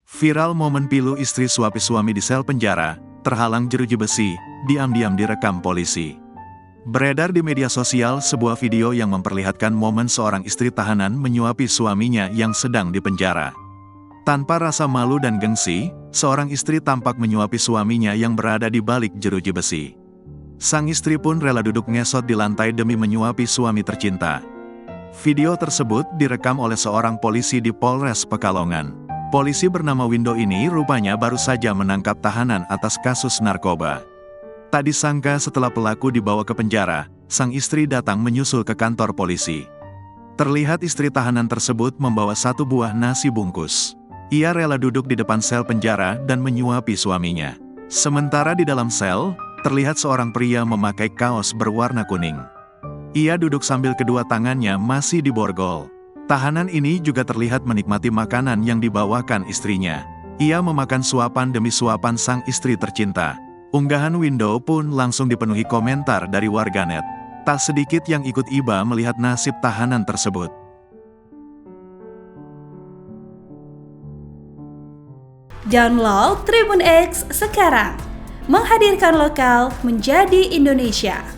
Viral momen pilu istri suapi suami di sel penjara, terhalang jeruji besi, diam-diam direkam polisi. Beredar di media sosial sebuah video yang memperlihatkan momen seorang istri tahanan menyuapi suaminya yang sedang dipenjara. Tanpa rasa malu dan gengsi, seorang istri tampak menyuapi suaminya yang berada di balik jeruji besi. Sang istri pun rela duduk ngesot di lantai demi menyuapi suami tercinta. Video tersebut direkam oleh seorang polisi di Polres Pekalongan. Polisi bernama Windo ini rupanya baru saja menangkap tahanan atas kasus narkoba. Tak disangka setelah pelaku dibawa ke penjara, sang istri datang menyusul ke kantor polisi. Terlihat istri tahanan tersebut membawa satu buah nasi bungkus. Ia rela duduk di depan sel penjara dan menyuapi suaminya. Sementara di dalam sel, terlihat seorang pria memakai kaos berwarna kuning. Ia duduk sambil kedua tangannya masih diborgol. Tahanan ini juga terlihat menikmati makanan yang dibawakan istrinya. Ia memakan suapan demi suapan sang istri tercinta. Unggahan Windo pun langsung dipenuhi komentar dari warganet. Tak sedikit yang ikut iba melihat nasib tahanan tersebut. Download Tribun X sekarang, menghadirkan lokal menjadi Indonesia.